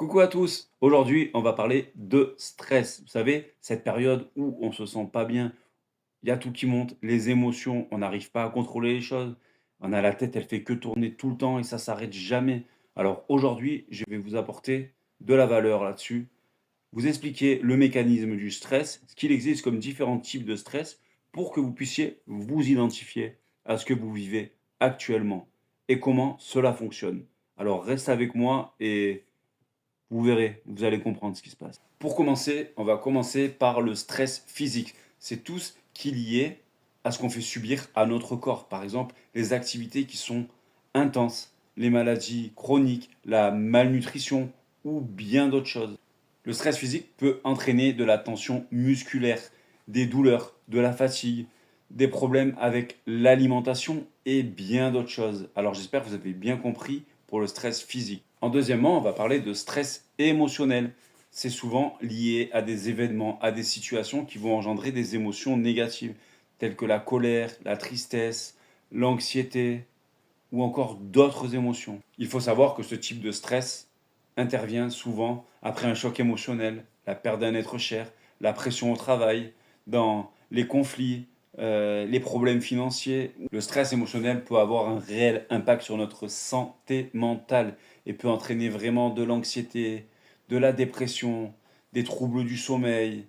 Coucou à tous, aujourd'hui on va parler de stress. Vous savez, cette période où on se sent pas bien, il y a tout qui monte, les émotions, on n'arrive pas à contrôler les choses. On a la tête, elle fait que tourner tout le temps et ça s'arrête jamais. Alors aujourd'hui, je vais vous apporter de la valeur là-dessus, vous expliquer le mécanisme du stress, ce qu'il existe comme différents types de stress pour que vous puissiez vous identifier à ce que vous vivez actuellement et comment cela fonctionne. Alors reste avec moi et vous verrez, vous allez comprendre ce qui se passe. Pour commencer, on va commencer par le stress physique. C'est tout ce qui est lié à ce qu'on fait subir à notre corps. Par exemple, les activités qui sont intenses, les maladies chroniques, la malnutrition ou bien d'autres choses. Le stress physique peut entraîner de la tension musculaire, des douleurs, de la fatigue, des problèmes avec l'alimentation et bien d'autres choses. Alors j'espère que vous avez bien compris pour le stress physique. En deuxièmement, on va parler de stress émotionnel. C'est souvent lié à des événements, à des situations qui vont engendrer des émotions négatives, telles que la colère, la tristesse, l'anxiété ou encore d'autres émotions. Il faut savoir que ce type de stress intervient souvent après un choc émotionnel, la perte d'un être cher, la pression au travail, dans les conflits, les problèmes financiers. Le stress émotionnel peut avoir un réel impact sur notre santé mentale et peut entraîner vraiment de l'anxiété, de la dépression, des troubles du sommeil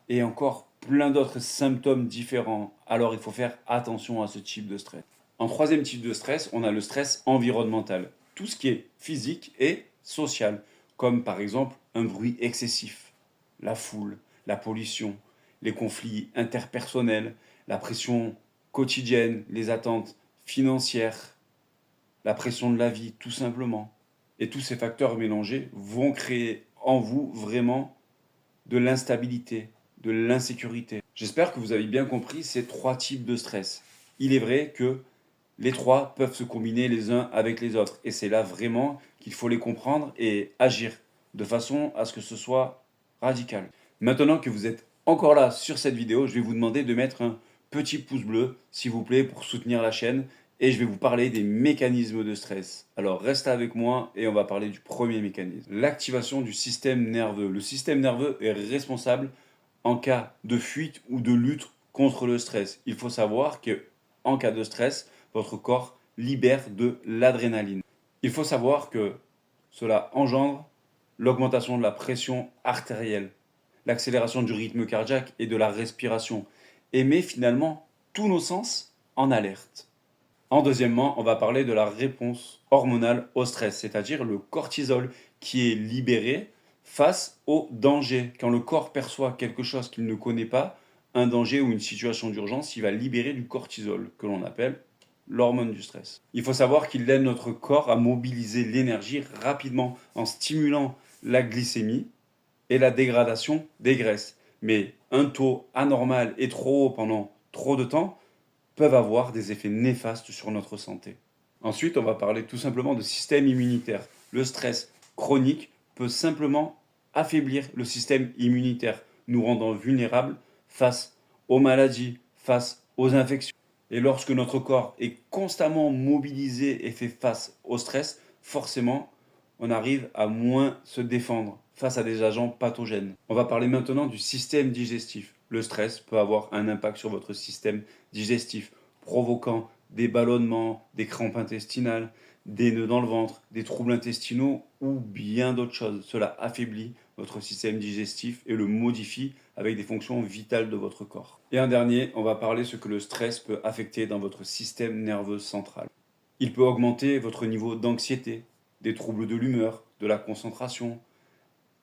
et encore plein d'autres symptômes différents. Alors il faut faire attention à ce type de stress. En troisième type de stress, on a le stress environnemental. Tout ce qui est physique et social, comme par exemple un bruit excessif, la foule, la pollution, les conflits interpersonnels, la pression quotidienne, les attentes financières, la pression de la vie, tout simplement. Et tous ces facteurs mélangés vont créer en vous vraiment de l'instabilité, de l'insécurité. J'espère que vous avez bien compris ces trois types de stress. Il est vrai que les trois peuvent se combiner les uns avec les autres. Et c'est là vraiment qu'il faut les comprendre et agir de façon à ce que ce soit radical. Maintenant que vous êtes encore là sur cette vidéo, je vais vous demander de mettre un petit pouce bleu, s'il vous plaît, pour soutenir la chaîne. Et je vais vous parler des mécanismes de stress. Alors restez avec moi et on va parler du premier mécanisme. L'activation du système nerveux. Le système nerveux est responsable en cas de fuite ou de lutte contre le stress. Il faut savoir que en cas de stress, votre corps libère de l'adrénaline. Il faut savoir que cela engendre l'augmentation de la pression artérielle, l'accélération du rythme cardiaque et de la respiration, et met finalement tous nos sens en alerte. En deuxièmement, on va parler de la réponse hormonale au stress, c'est-à-dire le cortisol qui est libéré face au danger. Quand le corps perçoit quelque chose qu'il ne connaît pas, un danger ou une situation d'urgence, il va libérer du cortisol, que l'on appelle l'hormone du stress. Il faut savoir qu'il aide notre corps à mobiliser l'énergie rapidement en stimulant la glycémie et la dégradation des graisses. Mais un taux anormal et trop haut pendant trop de temps peuvent avoir des effets néfastes sur notre santé. Ensuite, on va parler tout simplement de système immunitaire. Le stress chronique peut simplement affaiblir le système immunitaire, nous rendant vulnérables face aux maladies, face aux infections. Et lorsque notre corps est constamment mobilisé et fait face au stress, forcément, on arrive à moins se défendre face à des agents pathogènes. On va parler maintenant du système digestif. Le stress peut avoir un impact sur votre système digestif, provoquant des ballonnements, des crampes intestinales, des nœuds dans le ventre, des troubles intestinaux ou bien d'autres choses. Cela affaiblit votre système digestif et le modifie avec des fonctions vitales de votre corps. Et un dernier, on va parler de ce que le stress peut affecter dans votre système nerveux central. Il peut augmenter votre niveau d'anxiété, des troubles de l'humeur, de la concentration,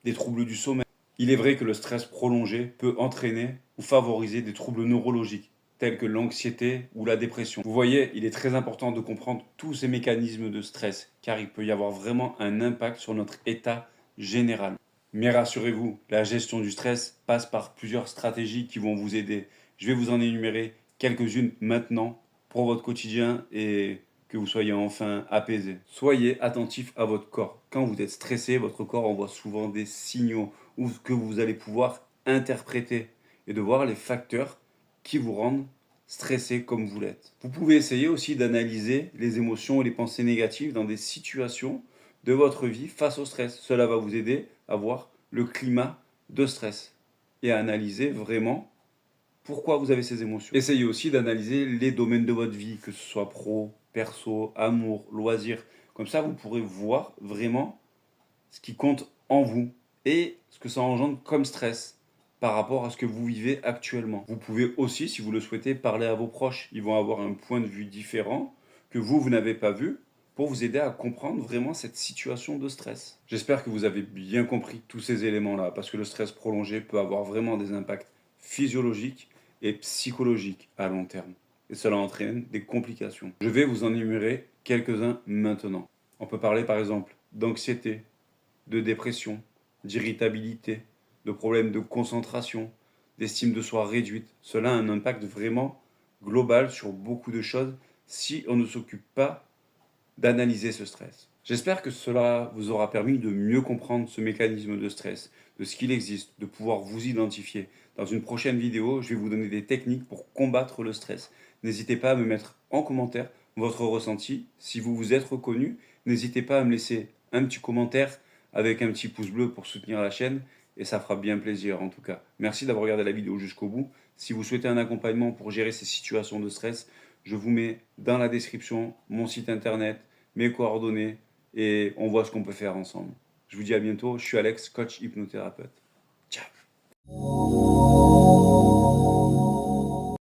des troubles du sommeil. Il est vrai que le stress prolongé peut entraîner ou favoriser des troubles neurologiques, tels que l'anxiété ou la dépression. Vous voyez, il est très important de comprendre tous ces mécanismes de stress, car il peut y avoir vraiment un impact sur notre état général. Mais rassurez-vous, la gestion du stress passe par plusieurs stratégies qui vont vous aider. Je vais vous en énumérer quelques-unes maintenant pour votre quotidien et que vous soyez enfin apaisé. Soyez attentif à votre corps. Quand vous êtes stressé, votre corps envoie souvent des signaux ou que vous allez pouvoir interpréter et de voir les facteurs qui vous rendent stressé comme vous l'êtes. Vous pouvez essayer aussi d'analyser les émotions et les pensées négatives dans des situations de votre vie face au stress. Cela va vous aider à voir le climat de stress et à analyser vraiment pourquoi vous avez ces émotions. Essayez aussi d'analyser les domaines de votre vie, que ce soit pro, perso, amour, loisirs. Comme ça, vous pourrez voir vraiment ce qui compte en vous et ce que ça engendre comme stress par rapport à ce que vous vivez actuellement. Vous pouvez aussi, si vous le souhaitez, parler à vos proches. Ils vont avoir un point de vue différent que vous n'avez pas vu pour vous aider à comprendre vraiment cette situation de stress. J'espère que vous avez bien compris tous ces éléments-là, parce que le stress prolongé peut avoir vraiment des impacts physiologiques et psychologiques à long terme. Et cela entraîne des complications. Je vais vous en énumérer quelques-uns maintenant. On peut parler par exemple d'anxiété, de dépression, d'irritabilité, de problèmes de concentration, d'estime de soi réduite. Cela a un impact vraiment global sur beaucoup de choses si on ne s'occupe pas d'analyser ce stress. J'espère que cela vous aura permis de mieux comprendre ce mécanisme de stress, de ce qu'il existe, de pouvoir vous identifier. Dans une prochaine vidéo, je vais vous donner des techniques pour combattre le stress. N'hésitez pas à me mettre en commentaire votre ressenti. Si vous vous êtes reconnu, n'hésitez pas à me laisser un petit commentaire avec un petit pouce bleu pour soutenir la chaîne et ça fera bien plaisir en tout cas. Merci d'avoir regardé la vidéo jusqu'au bout. Si vous souhaitez un accompagnement pour gérer ces situations de stress, je vous mets dans la description mon site internet, mes coordonnées et on voit ce qu'on peut faire ensemble. Je vous dis à bientôt, je suis Alex, coach hypnothérapeute. Ciao.